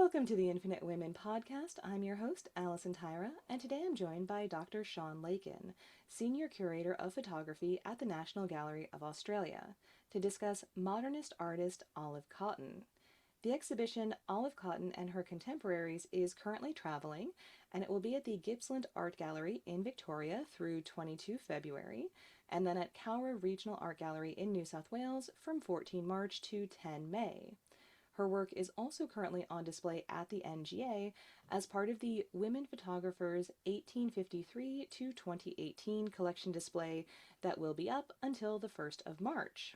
Welcome to the Infinite Women podcast. I'm your host, Allison Tyra, and today I'm joined by Dr. Shaune Lakin, Senior Curator of Photography at the National Gallery of Australia, to discuss modernist artist Olive Cotton. The exhibition Olive Cotton and Her Contemporaries is currently traveling, and it will be at the Gippsland Art Gallery in Victoria through 22 February, and then at Cowra Regional Art Gallery in New South Wales from 14 March to 10 May. Her work is also currently on display at the NGA as part of the Women Photographers 1853 to 2018 collection display that will be up until the 1st of March.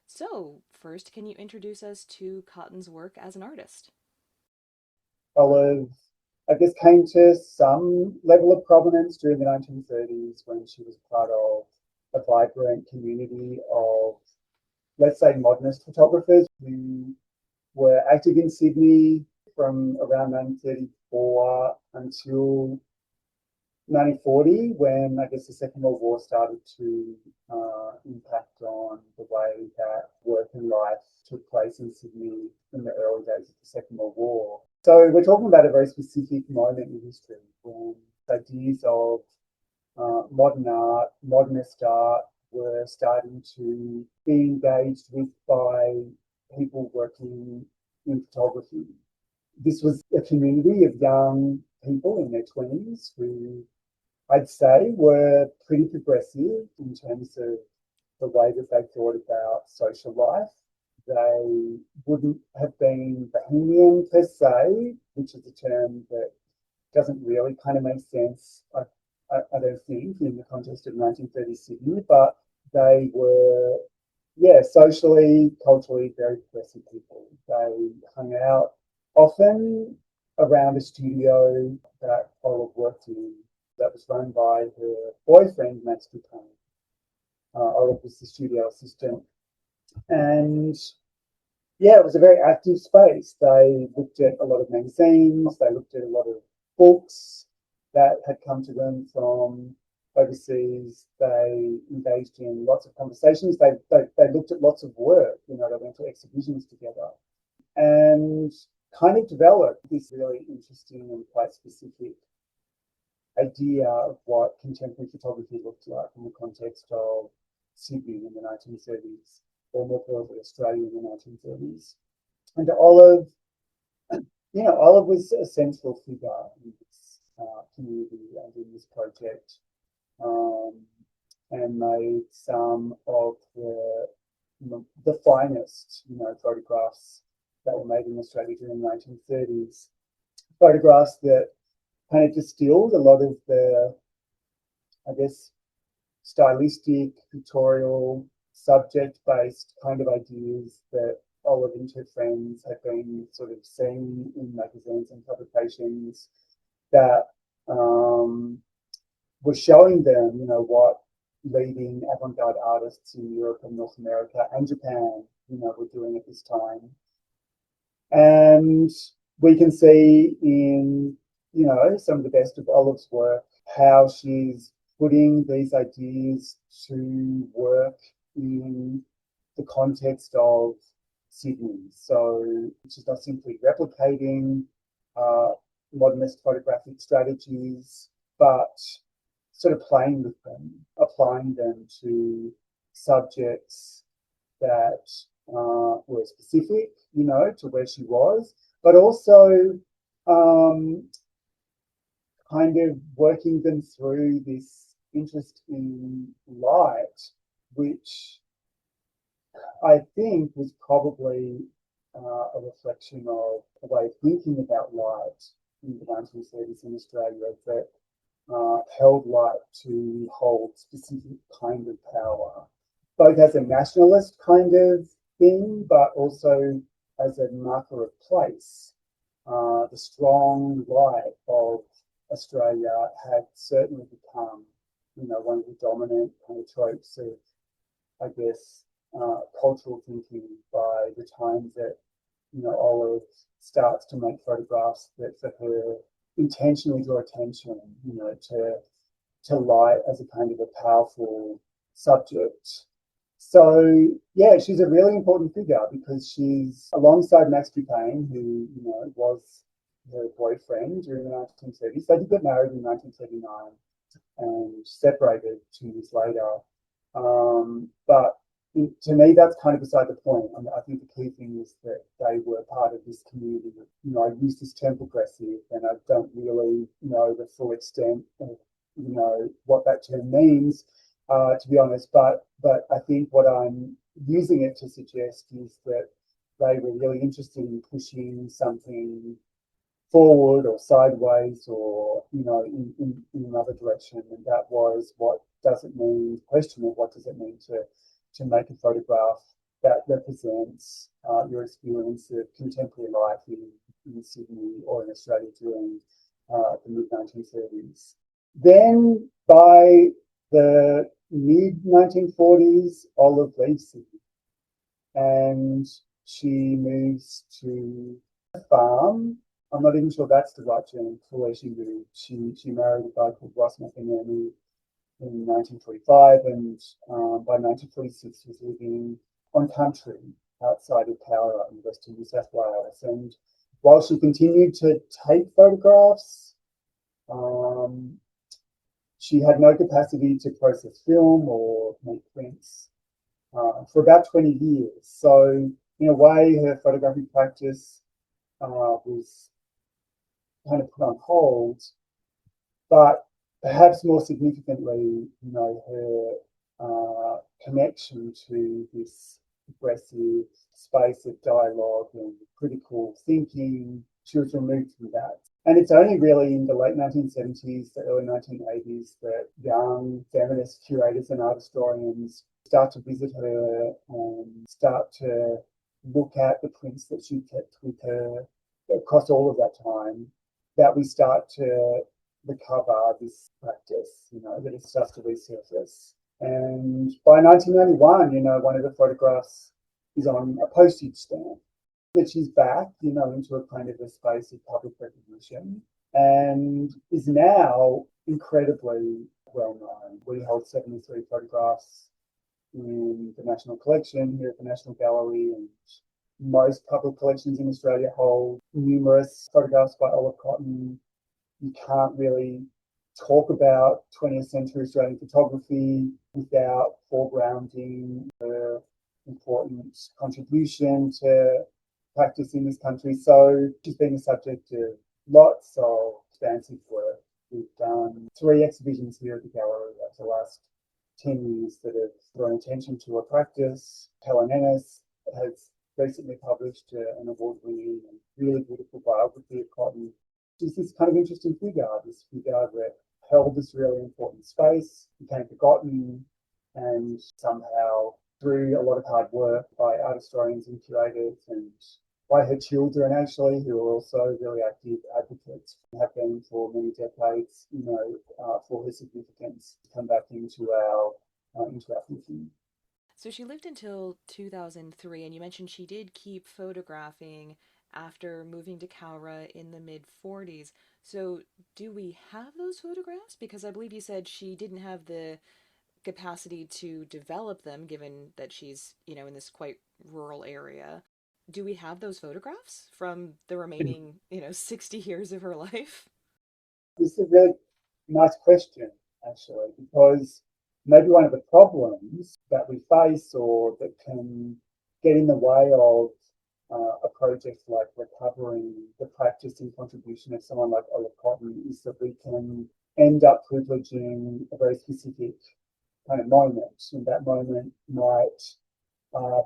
So, first, can you introduce us to Cotton's work as an artist? Olive, I guess, came to some level of prominence during the 1930s when she was part of a vibrant community of, let's say, modernist photographers who were active in Sydney from around 1934 until 1940, when I guess the Second World War started to impact on the way that work and life took place in Sydney in the early days of the Second World War. So we're talking about a very specific moment in history when ideas of modern art, modernist art, were starting to be engaged with by people working in photography. This was a community of young people in their 20s who I'd say were pretty progressive in terms of the way that they thought about social life. They wouldn't have been bohemian per se, which is a term that doesn't really kind of make sense, I don't think, in the context of 1930 Sydney, but they were, yeah, socially, culturally very progressive people. They hung out often around a studio that Olive worked in that was run by her boyfriend, Max Dupin. Olive was the studio assistant. And yeah, it was a very active space. They looked at a lot of magazines, they looked at a lot of books that had come to them from overseas. They engaged in lots of conversations. They looked at lots of work. They went to exhibitions together and kind of developed this really interesting and quite specific idea of what contemporary photography looked like in the context of Sydney in the 1930s, or more broadly Australia in the 1930s. And Olive, Olive was a central figure in this community and in this project, and made some of the finest, photographs that were made in Australia during the 1930s. Photographs that kind of distilled a lot of the, I guess, stylistic, pictorial, subject-based kind of ideas that Olive and her friends had been sort of seeing in magazines and publications that were showing them, what leading avant-garde artists in Europe and North America and Japan, were doing at this time. And we can see in, some of the best of Olive's work how she's putting these ideas to work in the context of Sydney. So she's not simply replicating modernist photographic strategies, but sort of playing with them, applying them to subjects that were specific, to where she was, but also kind of working them through this interest in light, which I think was probably a reflection of a way of thinking about light in the 1930s in Australia that held light to hold specific kind of power, both as a nationalist kind of thing, but also as a marker of place. The strong light of Australia had certainly become, one of the dominant kind of tropes of, I guess, cultural thinking by the time that, Olive starts to make photographs that for her intentionally draw attention, to light as a kind of a powerful subject. So yeah, she's a really important figure because she's alongside Max Dupain, who was her boyfriend during the 1930s. They did get married in 1939 and separated 2 years later. But to me, that's kind of beside the point. I think the key thing is that they were part of this community. I use this term progressive, and I don't really know the full extent of what that term means, to be honest. But I think what I'm using it to suggest is that they were really interested in pushing something forward or sideways or in another direction, and that was what does it mean, question of what does it mean to make a photograph that represents your experience of contemporary life in Sydney or in Australia during the mid 1930s. Then by the mid 1940s, Olive leaves Sydney and she moves to a farm. I'm not even sure that's the right term for where she moved. She married a guy called Ross McInerney in 1945, and by 1946 was living on country outside of Cowra in western New South Wales. And while she continued to take photographs, um, she had no capacity to process film or make prints for about 20 years. So in a way, her photography practice was kind of put on hold, but perhaps more significantly, her connection to this aggressive space of dialogue and critical thinking, she was removed from that. And it's only really in the late 1970s, the early 1980s, that young feminist curators and art historians start to visit her and start to look at the prints that she kept with her across all of that time, that we start to recover this practice, that it starts to resurface. And by 1991, one of the photographs is on a postage stamp. That she's back, into a kind of a space of public recognition and is now incredibly well known. We hold 73 photographs in the National Collection here at the National Gallery, and most public collections in Australia hold numerous photographs by Olive Cotton. You can't really talk about 20th century Australian photography without foregrounding her important contribution to practice in this country. So she's been the subject of lots of expansive work. We've done 3 exhibitions here at the gallery over the last 10 years that have drawn attention to her practice. Helen Ennis has recently published an award-winning and really beautiful biography of Cotton. She's this kind of interesting figure, this figure that held this really important space, became forgotten, and somehow through a lot of hard work by art historians and curators and by her children, actually, who are also really active advocates, have been for many decades, for her significance to come back into our thinking. So she lived until 2003, and you mentioned she did keep photographing after moving to Cowra in the mid 40s. So do we have those photographs? Because I believe you said she didn't have the capacity to develop them, given that she's, in this quite rural area. Do we have those photographs from the remaining, 60 years of her life? This is a really nice question, actually, because maybe one of the problems that we face or that can get in the way of a project like recovering the practice and contribution of someone like Olive Cotton is that we can end up privileging a very specific kind of moment, and that moment might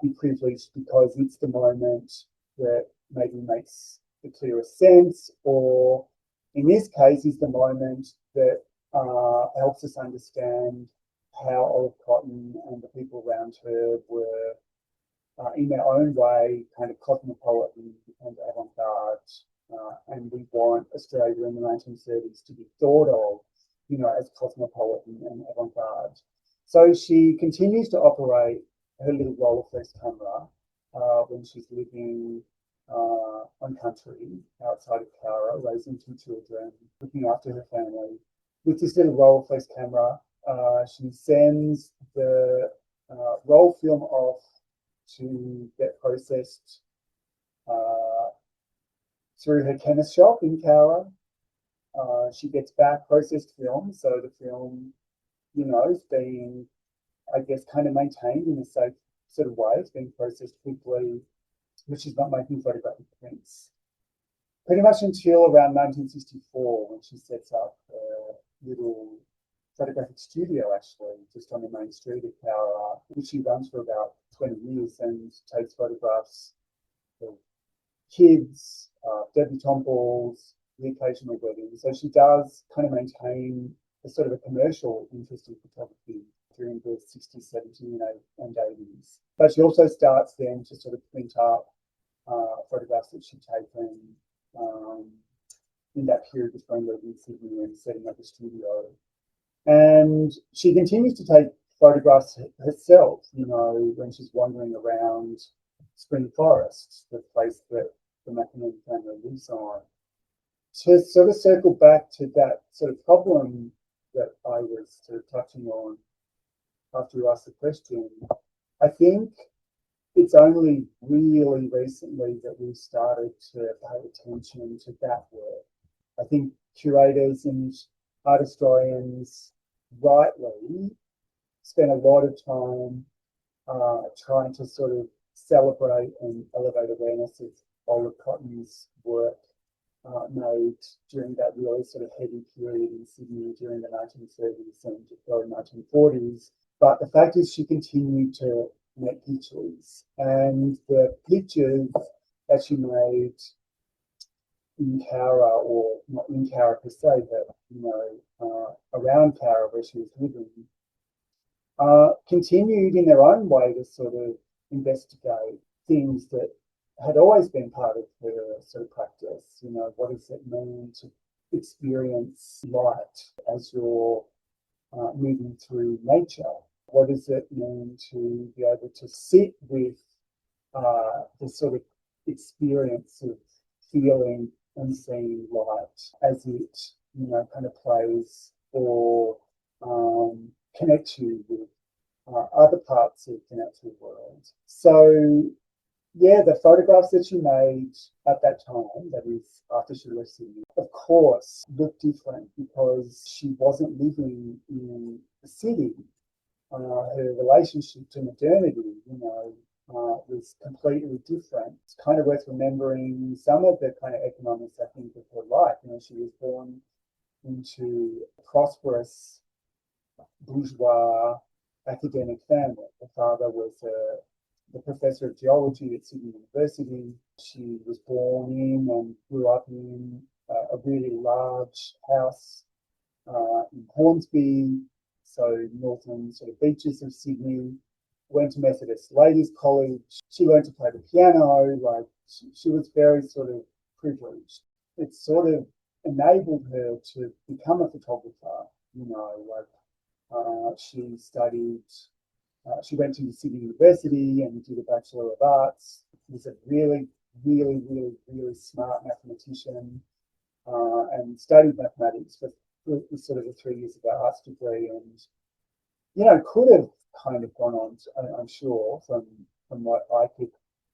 be privileged because it's the moment that maybe makes the clearest sense, or in this case, is the moment that helps us understand how Olive Cotton and the people around her were, in their own way, kind of cosmopolitan and avant-garde. And we want Australia in the 1930s to be thought of, as cosmopolitan and avant-garde. So she continues to operate her little rollerball camera when she's living on country outside of Cowra, raising 2 children, looking after her family. With this little rollerball camera, she sends the roll film off to get processed uh, through her chemist shop in Cowra. She gets back processed film, so the film, is being, I guess, kind of maintained in a safe sort of way. It's being processed quickly, but she's not making photographic prints. Pretty much until around 1964, when she sets up a little photographic studio, actually, just on the main street of Cowra, which she runs for about 20 years and takes photographs of kids, debutante balls, the occasional wedding. So she does kind of maintain a sort of a commercial interest in photography during the 60s, 70s, and 80s. But she also starts then to sort of print up photographs that she'd taken in that period between living in Sydney and setting up a studio. And she continues to take photographs herself, when she's wandering around Spring Forest, the place that the Lakin family lives on. To sort of circle back to that sort of problem that I was sort of touching on after you asked the question, I think it's only really recently that we've started to pay attention to that work. I think curators and art historians rightly spend a lot of time trying to sort of celebrate and elevate awareness of Olive Cotton's work made during that really sort of heavy period in Sydney during the 1930s and early 1940s. But the fact is, she continued to make pictures, and the pictures that she made in Cowra, or not in Cowra per se, but around Cowra where she was living, continued in their own way to sort of investigate things that had always been part of her sort of practice. What does it mean to experience light as you're moving through nature? What does it mean to be able to sit with the sort of experience of feeling and seeing light as it, kind of plays or connects you with other parts of the natural world? So, yeah, the photographs that she made at that time, that is after she left Sydney, of course, looked different because she wasn't living in the city. Her relationship to modernity, was completely different. It's kind of worth remembering some of the kind of economics, I think, of her life. She was born into a prosperous bourgeois academic family. Her father was the professor of geology at Sydney University. She was born in and grew up in a really large house in Hornsby, so northern sort of beaches of Sydney. Went to Methodist Ladies College. She learned to play the piano. Like she was very sort of privileged. It sort of enabled her to become a photographer. She studied. She went to Sydney University and did a Bachelor of Arts. Was a really, really, really, really smart mathematician and studied mathematics for sort of the 3 years of her arts degree, and could have kind of gone on, I'm sure, from what I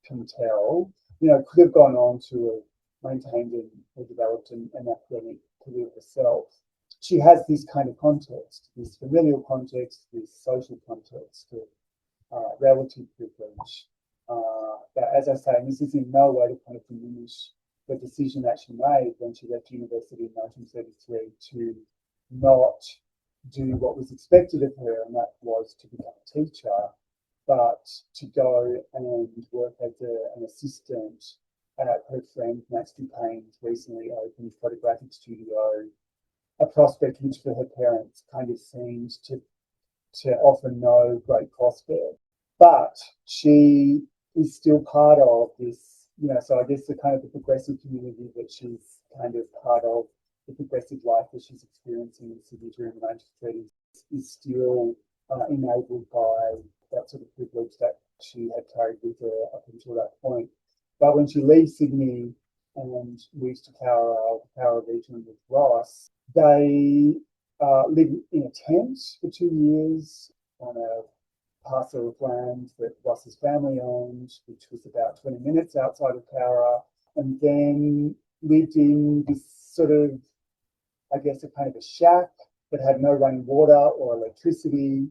can tell, could have gone on to have maintained and developed an academic career herself. She has this kind of context, this familial context, this social context of relative privilege. That, as I say, and this is in no way to kind of diminish the decision that she made when she left university in 1933 to not do what was expected of her, and that was to become a teacher, but to go and work as an assistant at her friend Max Dupayne's recently opened photographic studio, a prospect which for her parents kind of seemed to offer no great prospect. But she is still part of this, so I guess the kind of the progressive community that she's kind of part of, the progressive life that she's experiencing in Sydney during the 1930s is still enabled by that sort of privilege that she had carried with her up until that point. But when she leaves Sydney and moves to Cowra, the Cowra region with Ross, they live in a tent for 2 years on a parcel of land that Ross's family owned, which was about 20 minutes outside of Cowra, and then lived in this sort of, I guess, a kind of a shack that had no running water or electricity.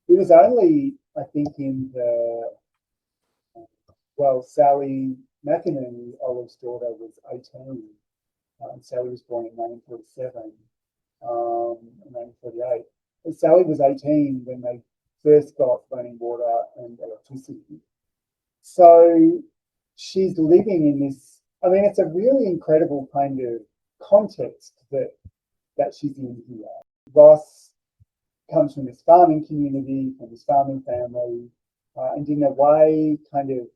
It was only, I think, in the, well, Sally McInerney, Olive's daughter, was 18. Sally was born in 1947, 1948. And Sally was 18 when they first got running water and electricity. So she's living in this, I mean, it's a really incredible kind of context that she's in here. Ross comes from this farming community, from this farming family, and in a way kind of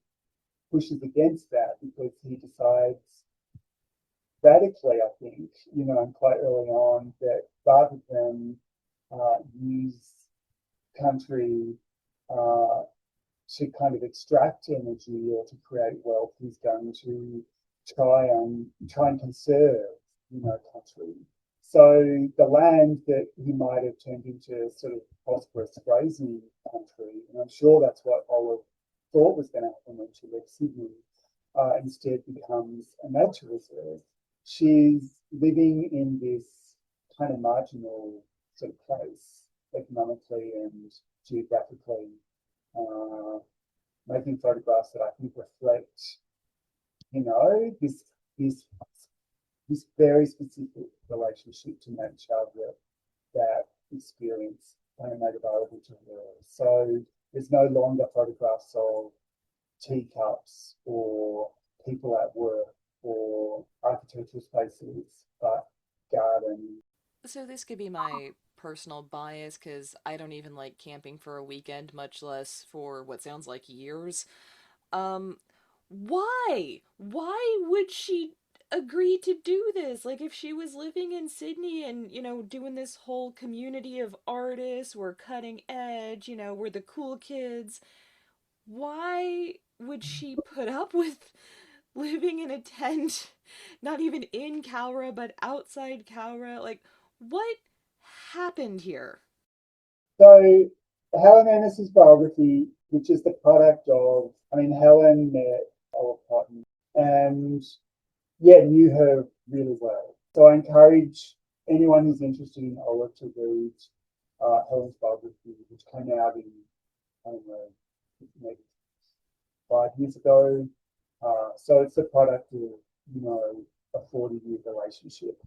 pushes against that because he decides radically, I think, and quite early on, that rather than use country to kind of extract energy or to create wealth, he's going to try and conserve, country. So the land that he might have turned into sort of prosperous grazing country, and I'm sure that's what Olive thought was going to happen when she left Sydney, instead becomes a nature reserve. She's living in this kind of marginal sort of place, economically and geographically, uh, making photographs that I think reflect, this this very specific relationship to nature that experience kind of made available to her. So there's no longer photographs of teacups or people at work or architectural spaces, but garden. So this could be my personal bias because I don't even like camping for a weekend, much less for what sounds like years. Um, why? Why would she agree to do this? Like, if she was living in Sydney and, doing this whole community of artists, we're cutting edge, we're the cool kids, why would she put up with living in a tent, not even in Cowra, but outside Cowra? Like, what happened here? So Helen Ennis's biography, which is the product of, I mean, Helen met Olive Cotton and yeah, knew her really well. So I encourage anyone who's interested in Olive to read Helen's biography, which came out in, I don't know, maybe 5 years ago. So it's the product of, a 40-year relationship.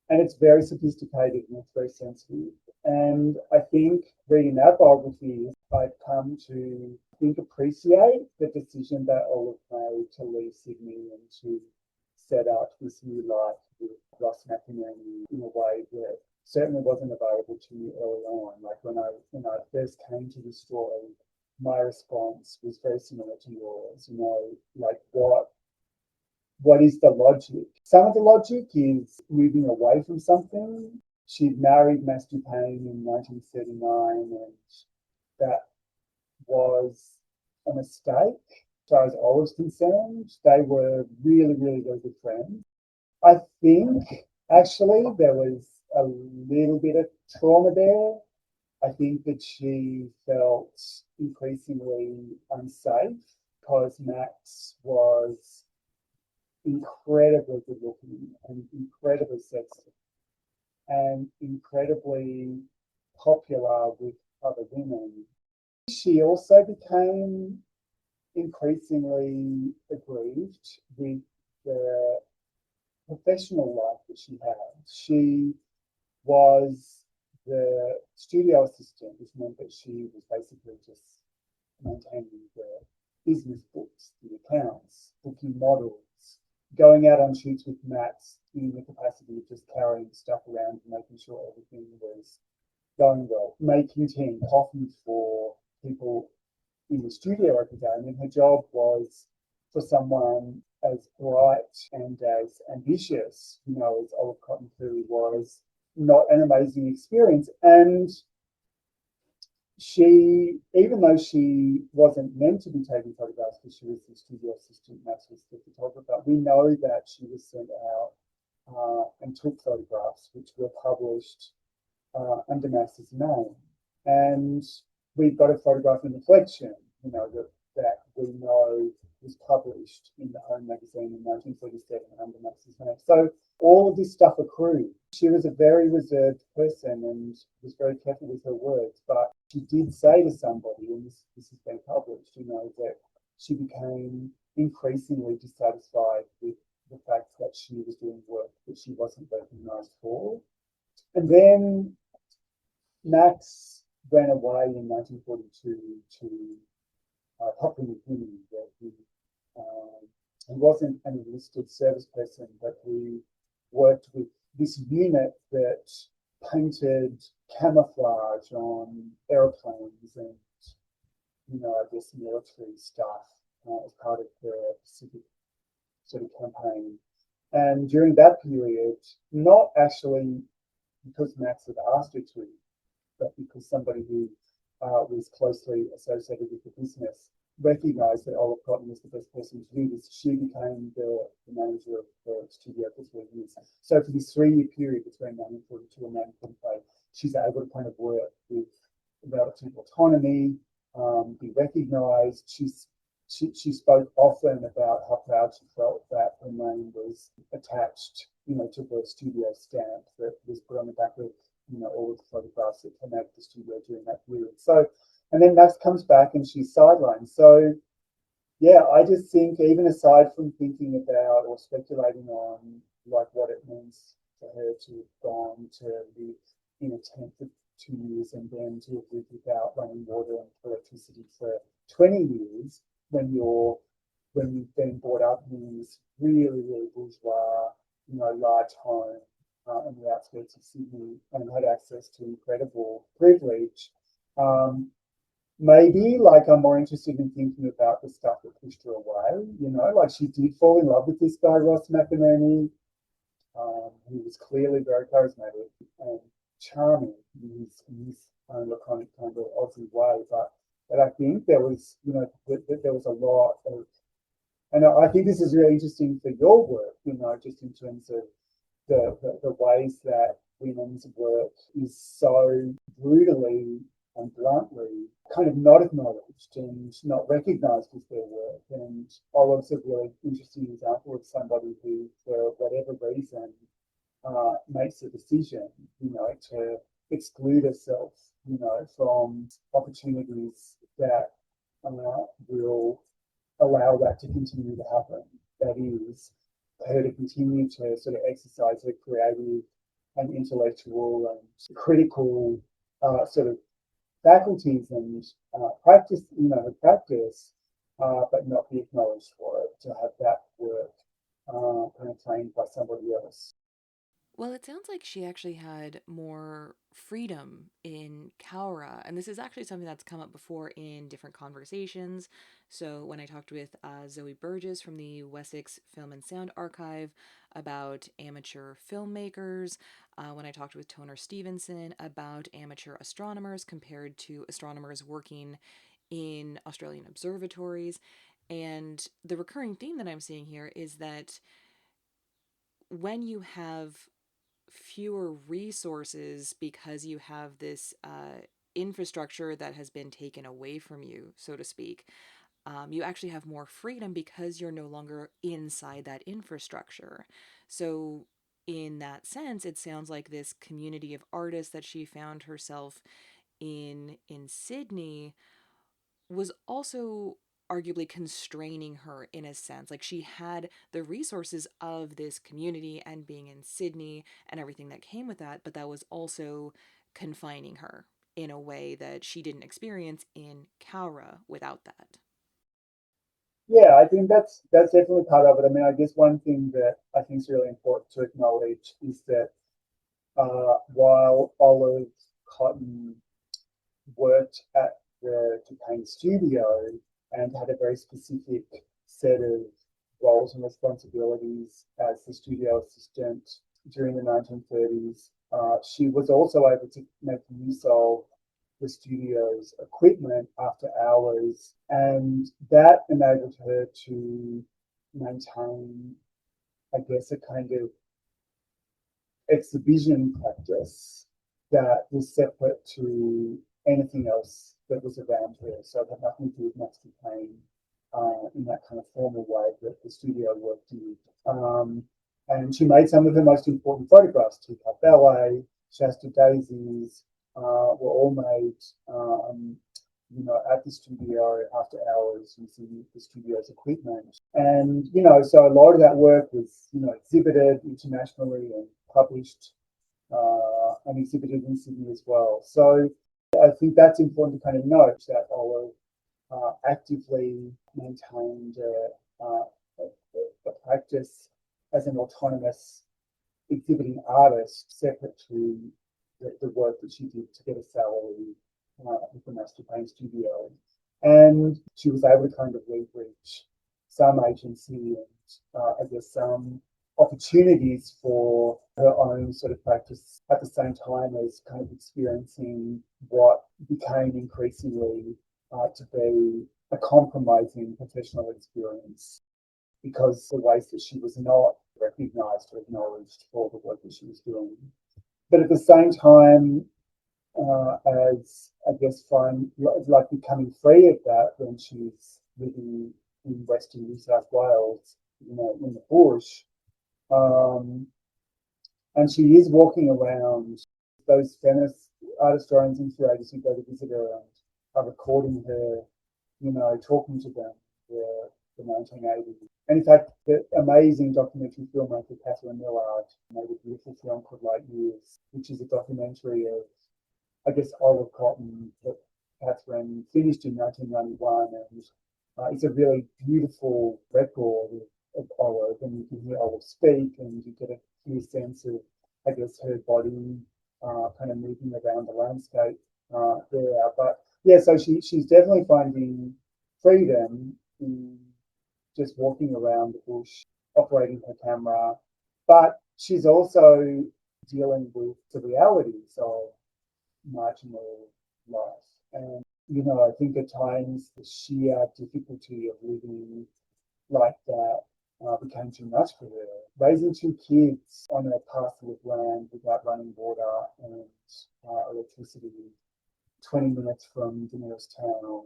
And it's very sophisticated and it's very sensitive. And I think reading that biography, I've come to appreciate the decision that Olive made to leave Sydney and to set out this new life with Ross McInerney in a way that certainly wasn't available to me early on. Like when I first came to the story, my response was very similar to yours. Like what is the logic? Some of the logic is moving away from something. She'd married Master Payne in 1939, and that was a mistake. As far as Olive's concerned, they were really, really, really good friends. I think actually there was a little bit of trauma there. I think that she felt increasingly unsafe because Max was incredibly good looking and incredibly sexy and incredibly popular with other women. She also became increasingly aggrieved with the professional life that she had. She was the studio assistant, which meant that she was basically just maintaining the business books, the accounts, booking models, going out on shoots with Max in the capacity of just carrying stuff around and making sure everything was going well, making tea and coffee for people in the studio every day. I mean, her job was for someone as bright and as ambitious, as Olive Cotton clearly was, not an amazing experience. And she, even though she wasn't meant to be taking photographs because she was the studio assistant, Max was the photographer, we know that she was sent out and took photographs which were published under Max's name. And we've got a photograph in reflection, that we know was published in the Home magazine in 1937 under Max's name. So all of this stuff accrued. She was a very reserved person and was very careful with her words, but she did say to somebody, and this has been published, that she became increasingly dissatisfied with the fact that she was doing work that she wasn't recognised for. And then Max ran away in 1942 to Papua New Guinea, where he wasn't an enlisted service person, but he worked with this unit that painted camouflage on aeroplanes and, I guess military stuff as part of the Pacific sort of campaign. And during that period, not actually because Max had asked her to, but because somebody who was closely associated with the business recognised that Olive Cotton was the best person to do this, she became the manager of the studio for 3 years. So for this 3 year period between 1942 and 1945, she's able to kind of work with relative autonomy, be recognised. She spoke often about how proud she felt that her name was attached, to the studio stamp that was put on the back of, all of the photographs that came out of the studio during that period. So, and then Max comes back and she's sidelined. So, yeah, I just think even aside from thinking about or speculating on like what it means for her to have gone to live in a tent for 2 years and then to have lived without running water and electricity for 20 years when you've been brought up in this really, really bourgeois, large home on the outskirts of Sydney and had access to incredible privilege. Maybe like I'm more interested in thinking about the stuff that pushed her away, like she did fall in love with this guy, Ross McInerney. He was clearly very charismatic and charming in his own laconic kind of Aussie way, but I think there was, there was a lot of, and I think this is really interesting for your work, just in terms of the ways that women's work is so brutally and bluntly kind of not acknowledged and not recognised as their work. And Olive's a really interesting example of somebody who, for whatever reason, makes a decision, to exclude herself, from opportunities that will allow that to continue to happen. That is, her to continue to sort of exercise her creative and intellectual and critical sort of faculties and practice, her practice, but not be acknowledged for it, to have that work kind of claimed by somebody else. Well, it sounds like she actually had more freedom in Cowra, and this is actually something that's come up before in different conversations. So, when I talked with Zoe Burgess from the Wessex Film and Sound Archive about amateur filmmakers, when I talked with Toner Stevenson about amateur astronomers compared to astronomers working in Australian observatories, and the recurring theme that I'm seeing here is that when you have fewer resources because you have this infrastructure that has been taken away from you, so to speak. You actually have more freedom because you're no longer inside that infrastructure. So, in that sense, it sounds like this community of artists that she found herself in Sydney was also arguably constraining her in a sense. Like she had the resources of this community and being in Sydney and everything that came with that, but that was also confining her in a way that she didn't experience in Cowra without that. Yeah, I think that's definitely part of it. I mean, I guess one thing that I think is really important to acknowledge is that while Olive Cotton worked at the Duquesne studio and had a very specific set of roles and responsibilities as the studio assistant during the 1930s. She was also able to make use of the studio's equipment after hours, and that enabled her to maintain, I guess, a kind of exhibition practice that was separate to anything else that was around her. So it had nothing to do with Maxi Payne in that kind of formal way that the studio work did. And she made some of her most important photographs. Teacup Ballet, Shasta Daisies, were all made, at the studio after hours using the studio's equipment. And, so a lot of that work was, exhibited internationally and published and exhibited in Sydney as well. So I think that's important to kind of note that Olive actively maintained a practice as an autonomous exhibiting artist separate to the work that she did to get a salary with the Master Paint Studio. And she was able to kind of leverage some agency and I guess some opportunities for her own sort of practice at the same time as kind of experiencing what became increasingly to be a compromising professional experience because the ways that she was not recognised or acknowledged for the work that she was doing. But at the same time, as I guess find like becoming free of that when she's living in Western New South Wales, in the bush, um, and she is walking around. Those feminist art historians and curators who go to visit her and are recording her, talking to them, the 1980s. And in fact, the amazing documentary filmmaker Catherine Millard made a beautiful film called Light Years, which is a documentary of, I guess, Olive Cotton that Catherine finished in 1991. And it's a really beautiful record of Olive, and you can hear Olive speak, and you get a clear sense of, I guess, her body kind of moving around the landscape there. But yeah, so she's definitely finding freedom in just walking around the bush, operating her camera, but she's also dealing with the realities of marginal life. And, I think at times the sheer difficulty of living like that became too much for her. Raising two kids on a parcel of land without running water and electricity, 20 minutes from the nearest town,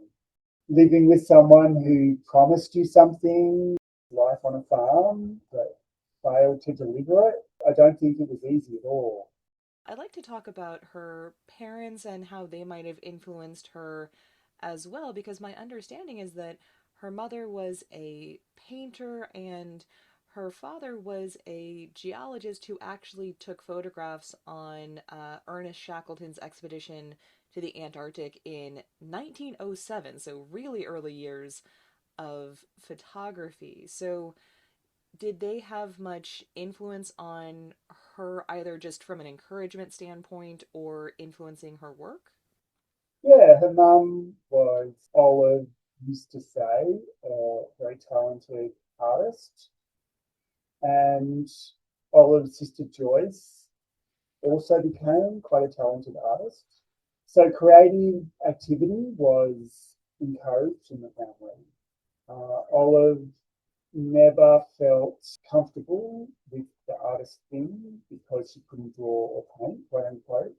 living with someone who promised you something, life on a farm, but failed to deliver it. I don't think it was easy at all. I'd like to talk about her parents and how they might have influenced her as well, because my understanding is that her mother was a painter and her father was a geologist who actually took photographs on Ernest Shackleton's expedition to the Antarctic in 1907, so really early years of photography. So, did they have much influence on her, either just from an encouragement standpoint or influencing her work? Yeah, her mum was, Olive used to say, a very talented artist. And Olive's sister Joyce also became quite a talented artist. So creative activity was encouraged in the family. Olive never felt comfortable with the artist thing because she couldn't draw or paint, quote unquote.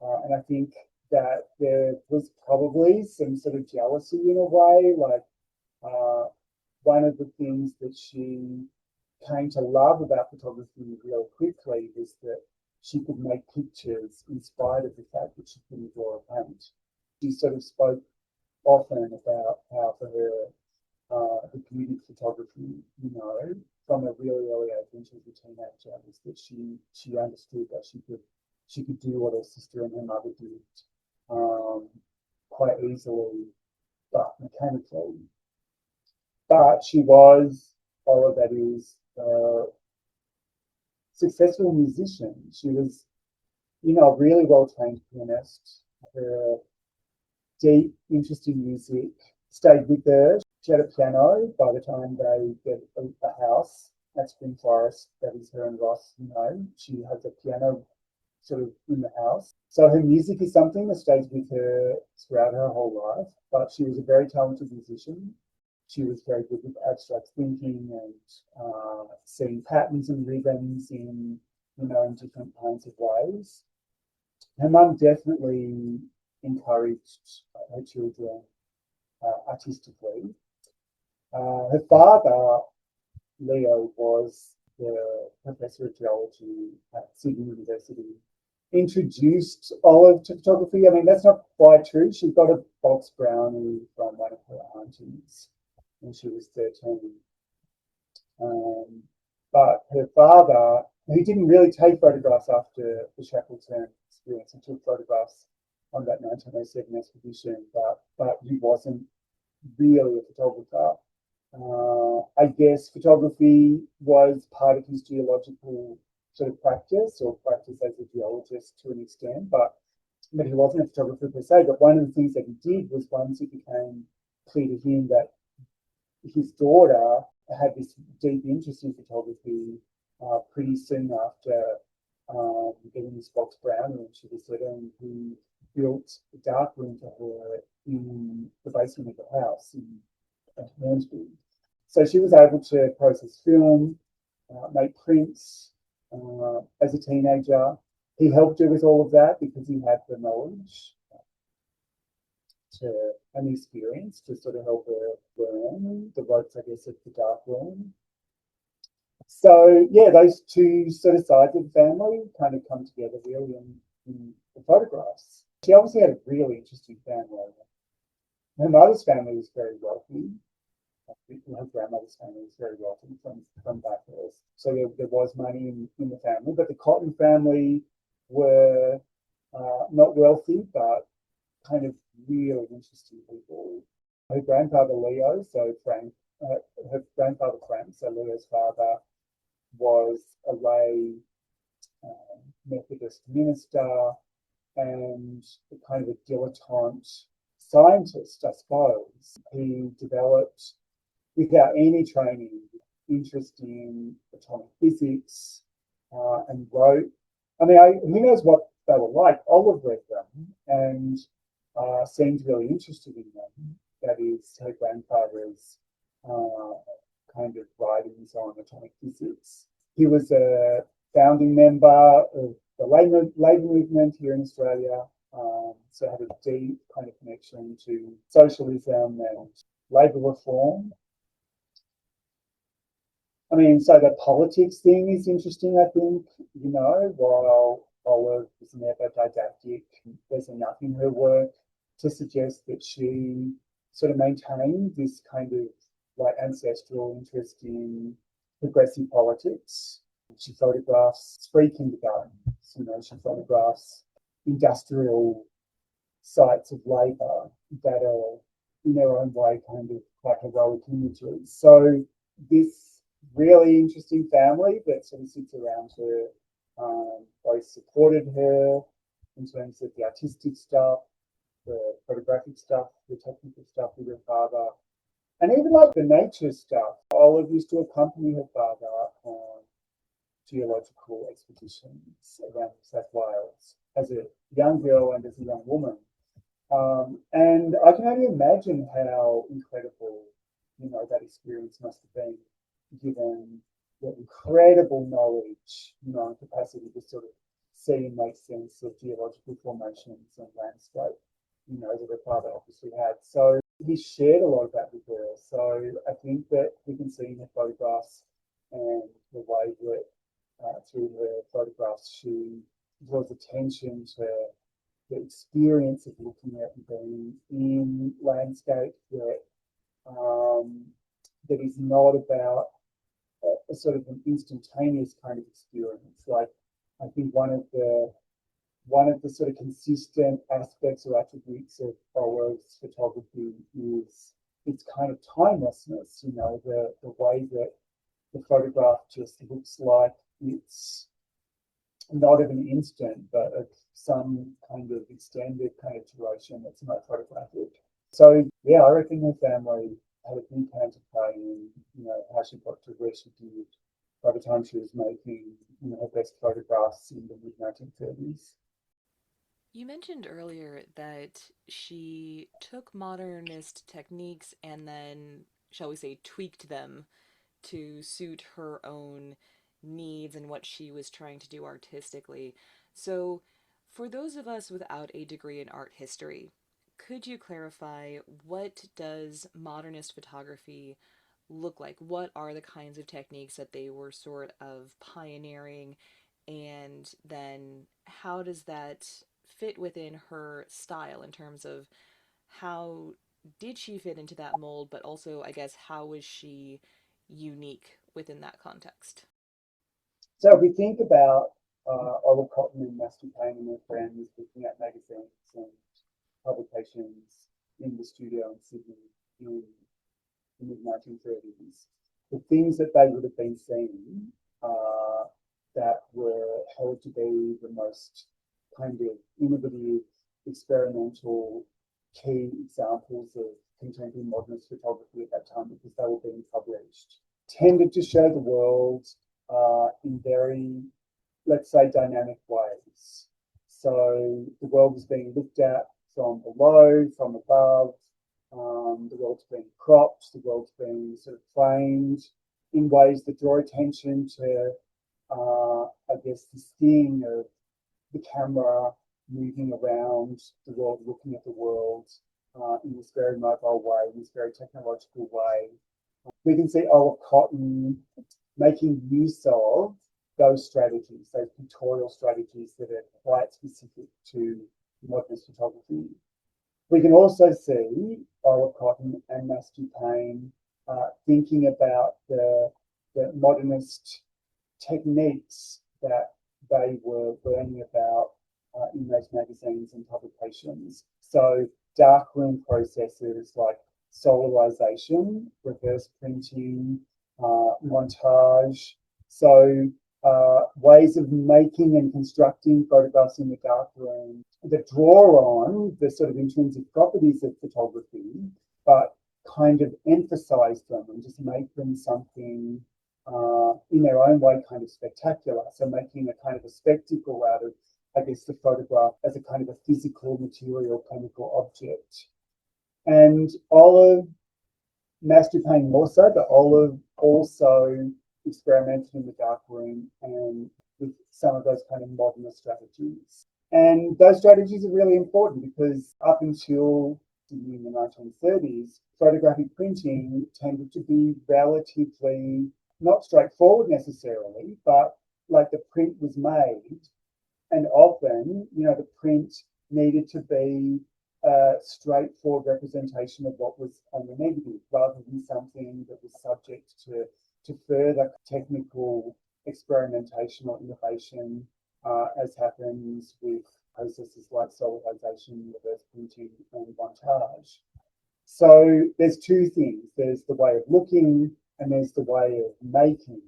And I think that there was probably some sort of jealousy in a way. Like uh, one of the things that she came to love about photography really quickly was that she could make pictures in spite of the fact that she couldn't draw or paint. She sort of spoke often about how for her the beauty of photography, from a really early age when she was a teenager, was that she understood that she could do what her sister and her mother did quite easily, but mechanically. But she was, all of that is, a successful musician. She was, a really well trained pianist. Her deep interest in music stayed with her. She had a piano by the time they get a house at Spring Forest. That is her and Ross, She has a piano sort of in the house. So her music is something that stays with her throughout her whole life. But she was a very talented musician. She was very good with abstract thinking and seeing patterns and rhythms in different kinds of ways. Her mum definitely encouraged her children artistically. Her father, Leo, was the professor of geology at Sydney University. Introduced Olive to photography. I mean, that's not quite true. She got a box brownie from one of her aunties when she was 13. Um, but her father, he didn't really take photographs after the Shackleton experience. He took photographs on that 1907 expedition, but he wasn't really a photographer. I guess photography was part of his geological sort of practice or practice as a geologist to an extent, but he wasn't a photographer per se. But one of the things that he did was once it became clear to him that his daughter had this deep interest in photography pretty soon after getting this box brown when she was little, and he built a dark room for her in the basement of the house in Hornsby. So she was able to process film, make prints as a teenager. He helped her with all of that because he had the knowledge to and the experience to sort of help her learn the ropes, I guess, of the dark room. So yeah, those two sort of sides of the family kind of come together really in the photographs. She obviously had a really interesting family. Her mother's family was very wealthy. Her grandmother's family was very wealthy from Bathurst. So there was money in the family, but the Cotton family were not wealthy, but kind of really interesting people. Her grandfather Leo, so Frank, her grandfather Frank, so Leo's father, was a lay Methodist minister and a kind of a dilettante scientist, I suppose. He developed, without any training, interest in atomic physics and wrote. I mean, who knows what they were like? Olive read them and seemed really interested in them. That is, her grandfather's kind of writings on atomic physics. He was a founding member of the labour movement here in Australia, so had a deep kind of connection to socialism and labour reform. I mean, so the politics thing is interesting, I think, while Olive was never didactic, there's enough in her work to suggest that she sort of maintained this kind of like ancestral interest in progressive politics. She photographs free kindergartens, she photographs industrial sites of labour that are in their own way kind of quite heroic images. So this really interesting family that sort of sits around her both supported her in terms of the artistic stuff, the photographic stuff, the technical stuff with her father, and even like the nature stuff. Olive used to accompany her father on geological expeditions around South Wales as a young girl and as a young woman. And I can only imagine how incredible, that experience must have been, given the incredible knowledge, and capacity to sort of see and make sense of geological formations and landscape, that her father obviously had. So he shared a lot of that with her. So I think that we can see in the photographs and the way that through her photographs she draws attention to the experience of looking at and being in landscape that is not about a sort of an instantaneous kind of experience. Like I think one of the sort of consistent aspects or attributes of Olive's photography is its kind of timelessness. The way that the photograph just looks like it's not of an instant, but of some kind of extended kind of duration that's not photographic. So yeah, I reckon her family had a big hand to play in, how she got to where she did by the time she was making, her best photographs in the mid 1930s. You mentioned earlier that she took modernist techniques and then, shall we say, tweaked them to suit her own needs and what she was trying to do artistically. So, For those of us without a degree in art history, could you clarify what does modernist photography look like? What are the kinds of techniques that they were sort of pioneering? And then how does that fit within her style in terms of how did she fit into that mold, but also, I guess, how was she unique within that context? So if we think about Olive Cotton and Master Payne and their friends looking at magazines and publications in the studio in Sydney in the mid 1930s, the things that they would have been seeing that were held to be the most kind of innovative, experimental, key examples of contemporary modernist photography at that time because they were being published, tended to show the world in very, let's say, dynamic ways. So the world was being looked at from below, from above. The world's being cropped. The world's being sort of framed in ways that draw attention to, I guess, the sting of the camera moving around the world, looking at the world in this very mobile way, in this very technological way. We can see Olive Cotton making use of those strategies, those pictorial strategies that are quite specific to modernist photography. We can also see Olive Cotton and Matthew Payne thinking about the modernist techniques that they were learning about in those magazines and publications. So darkroom processes like solarization, reverse printing, montage. So ways of making and constructing photographs in the darkroom that draw on the sort of intrinsic properties of photography, but kind of emphasize them and just make them something in their own way kind of spectacular. So making a kind of a spectacle out of, I guess, the photograph as a kind of a physical, material, chemical object. And Olive, Master Payne more so, but Olive also experimented in the darkroom and with some of those kind of modernist strategies. And those strategies are really important because up until in the 1930s, photographic printing tended to be relatively not straightforward necessarily, but like the print was made, and often, the print needed to be a straightforward representation of what was on the negative, rather than something that was subject to further technical experimentation or innovation, as happens with processes like solarization, reverse printing, and montage. So there's two things. There's the way of looking and there's the way of making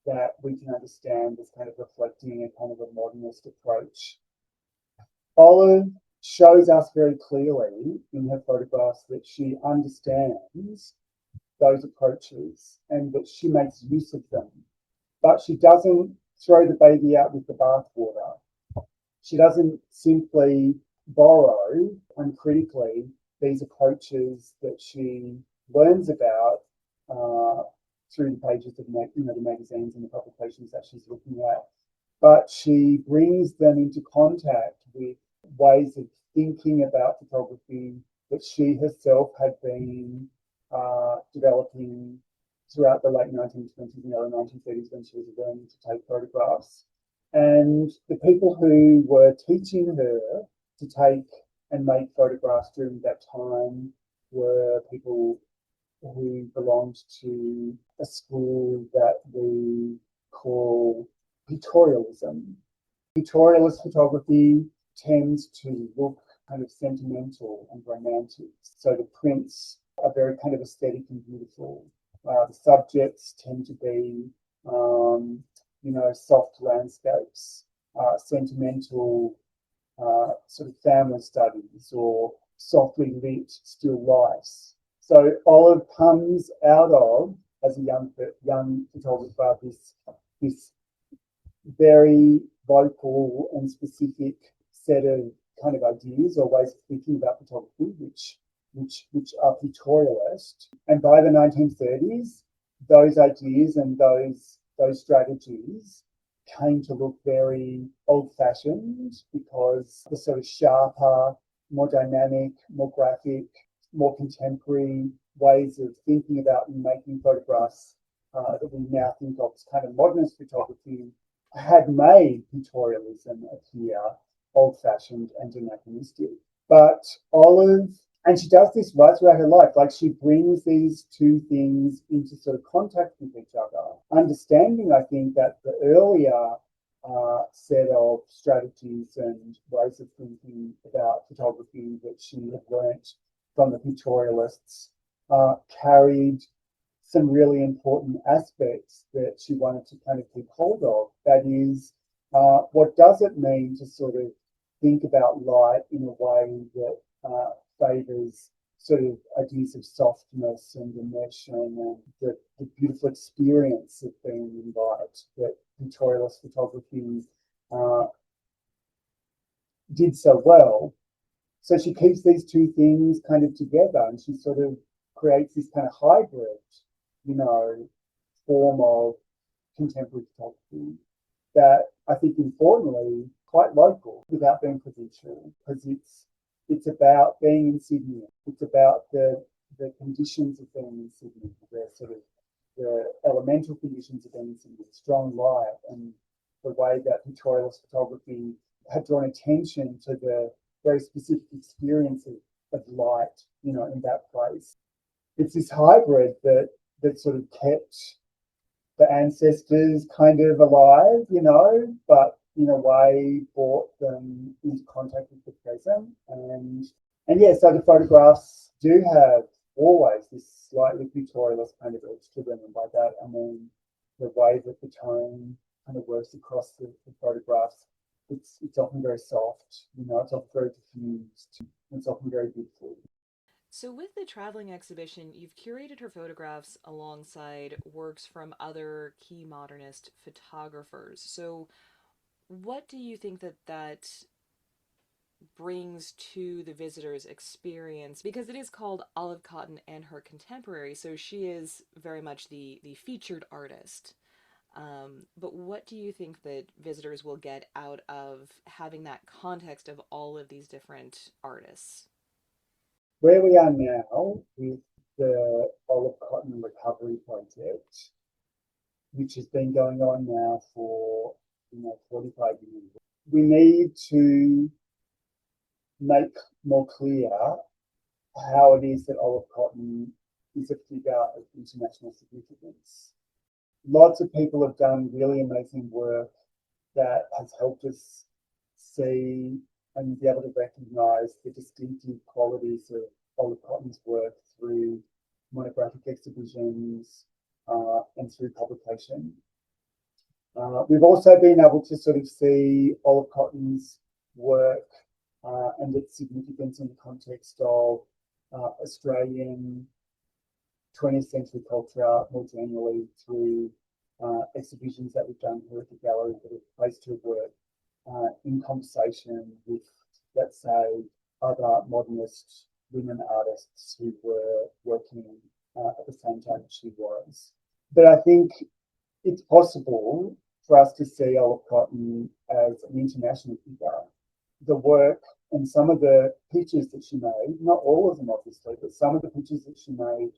that we can understand as kind of reflecting a kind of a modernist approach. Olive shows us very clearly in her photographs that she understands those approaches and that she makes use of them, but she doesn't throw the baby out with the bathwater. She doesn't simply borrow uncritically these approaches that she learns about through the pages of the magazines and the publications that she's looking at, but she brings them into contact with ways of thinking about photography that she herself had been developing throughout the late 1920s and early 1930s when she was learning to take photographs. And the people who were teaching her to take and make photographs during that time were people who belonged to a school that we call pictorialism. Pictorialist photography tends to look kind of sentimental and romantic. So the prints are very kind of aesthetic and beautiful. The subjects tend to be, soft landscapes, sentimental sort of family studies or softly lit still lifes. So Olive comes out of, as a young photographer, this very vocal and specific set of kind of ideas or ways of thinking about photography, which are pictorialist. And by the 1930s, those ideas and those strategies came to look very old-fashioned because the sort of sharper, more dynamic, more graphic, more contemporary ways of thinking about and making photographs that we now think of as kind of modernist photography had made pictorialism appear old-fashioned and anachronistic. But Olive, and she does this right throughout her life, like she brings these two things into sort of contact with each other, understanding, I think, that the earlier set of strategies and ways of thinking about photography that she had learnt from the pictorialists carried some really important aspects that she wanted to kind of keep hold of. That is, what does it mean to sort of think about light in a way that favours sort of ideas of softness and immersion and the beautiful experience of being in light that pictorialist photography uh, did so well. So she keeps these two things kind of together, and she sort of creates this kind of hybrid, you know, form of contemporary photography that I think importantly quite local without being provincial, because it's about being in Sydney. It's about the conditions of being in Sydney, the sort of the elemental conditions of being in Sydney, strong light, and the way that pictorialist photography had drawn attention to the very specific experience of light, you know, in that place. It's this hybrid that sort of kept the ancestors kind of alive, you know, but in a way brought them into contact with the present. And yeah, so the photographs do have always this slightly pictorialist kind of edge to them. And by that, I mean the way that the tone kind of works across the photographs. It's often very soft, you know, it's often very diffused, it's often very beautiful. So, with the traveling exhibition, you've curated her photographs alongside works from other key modernist photographers. So, what do you think that brings to the visitor's experience? Because it is called Olive Cotton and Her Contemporary, so she is very much the featured artist. But what do you think that visitors will get out of having that context of all of these different artists? Where we are now with the Olive Cotton Recovery Project, which has been going on now for 45 years, we need to make more clear how it is that Olive Cotton is a figure of international significance. Lots of people have done really amazing work that has helped us see and be able to recognise the distinctive qualities of Olive Cotton's work through monographic exhibitions and through publication. We've also been able to sort of see Olive Cotton's work and its significance in the context of Australian 20th century culture more generally through exhibitions that we've done here at the gallery that have placed her work in conversation with, let's say, other modernist women artists who were working at the same time as she was. But I think it's possible for us to see Olive Cotton as an international figure. The work and some of the pictures that she made, not all of them obviously, but some of the pictures that she made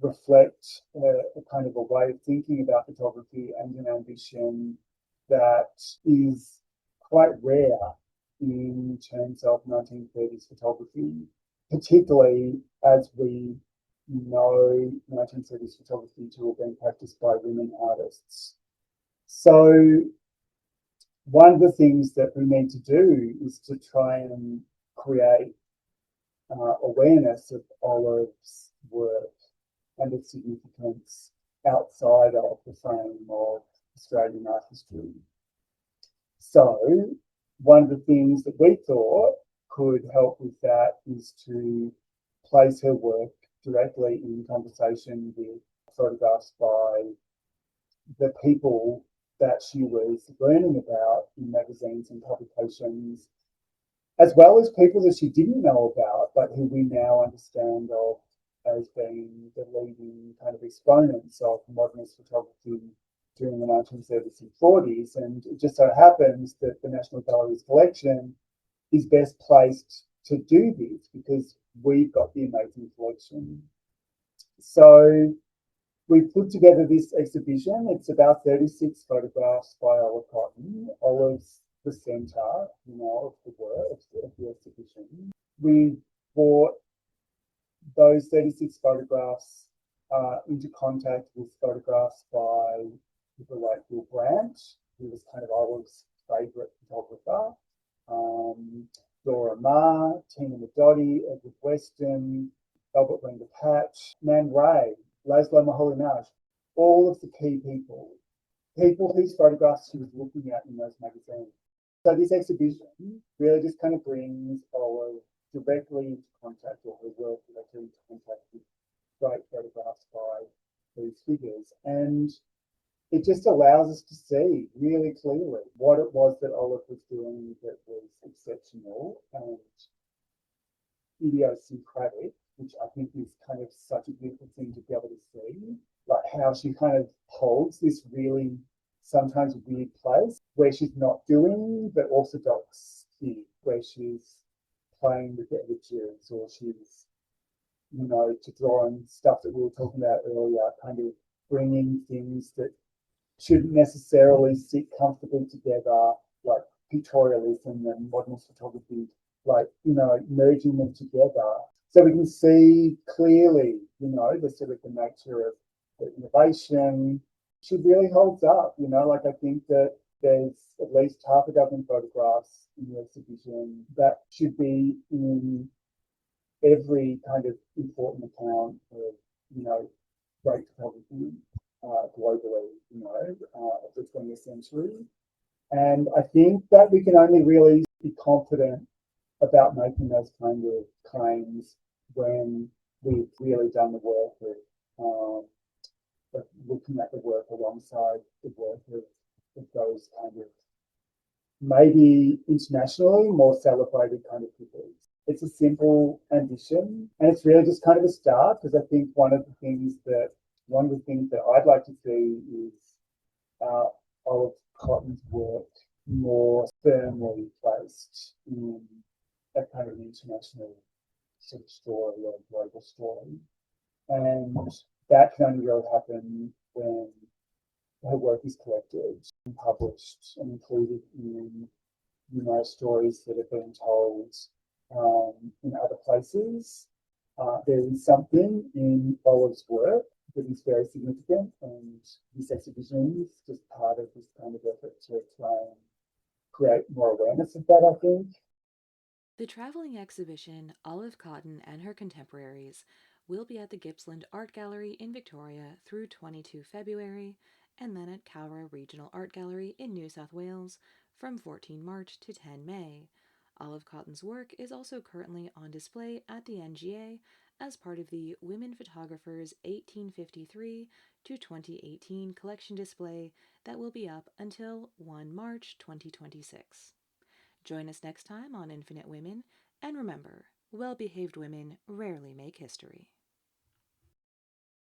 reflect a kind of a way of thinking about photography and an ambition that is quite rare in terms of 1930s photography, particularly as we know 1930s photography to have been practiced by women artists. So one of the things that we need to do is to try and create awareness of Olive's work and its significance outside of the frame of Australian art history. So one of the things that we thought could help with that is to place her work directly in conversation with photographs by the people that she was learning about in magazines and publications, as well as people that she didn't know about, but who we now understand of as being the leading kind of exponents of modernist photography during the 1930s and 40s. And it just so happens that the National Gallery's collection is best placed to do this because we've got the amazing collection. So we put together this exhibition. It's about 36 photographs by Olive Cotton. Olive's the centre, of the work of the exhibition. We brought those 36 photographs into contact with photographs by people like Bill Brandt, who was kind of Olive's favourite photographer, Dora Maar, Tina Modotti, Edward Weston, Albert Render Patch, Man Ray, Laszlo Moholy-Nagy, all of the key people whose photographs she was looking at in those magazines. So this exhibition really just kind of brings Olive directly into contact, or her work directly into contact with great photographs by these figures. And it just allows us to see really clearly what it was that Olive was doing that was exceptional and idiosyncratic, which I think is kind of such a beautiful thing to be able to see, like how she kind of holds this really sometimes weird place where she's not doing the orthodox thing, where she's playing with the edges, or she's, to draw on stuff that we were talking about earlier, kind of bringing things that shouldn't necessarily sit comfortably together, like pictorialism and modernist photography, like, merging them together. So we can see clearly, the sort of the nature of the innovation. She really holds up, like I think that there's at least half a dozen photographs in the exhibition that should be in every kind of important account of, great photography globally, of the 20th century. And I think that we can only really be confident about making those kind of claims when we've really done the work of looking at the work alongside the work of those kind of maybe internationally more celebrated kind of people. It's a simple ambition, and it's really just kind of a start, because I think one of the things that I'd like to see is Olive Cotton's work more firmly placed in a kind of international sort of story or global story. And that can only really happen when her work is collected and published and included in, stories that have been told in other places. There is something in Olive's work that is very significant, and this exhibition is just part of this kind of effort to try and create more awareness of that, I think. The traveling exhibition Olive Cotton and Her Contemporaries will be at the Gippsland Art Gallery in Victoria through 22 February, and then at Cowra Regional Art Gallery in New South Wales from 14 March to 10 May. Olive Cotton's work is also currently on display at the NGA as part of the Women Photographers 1853 to 2018 collection display that will be up until 1 March 2026. Join us next time on Infinite Women, and remember, well behaved women rarely make history.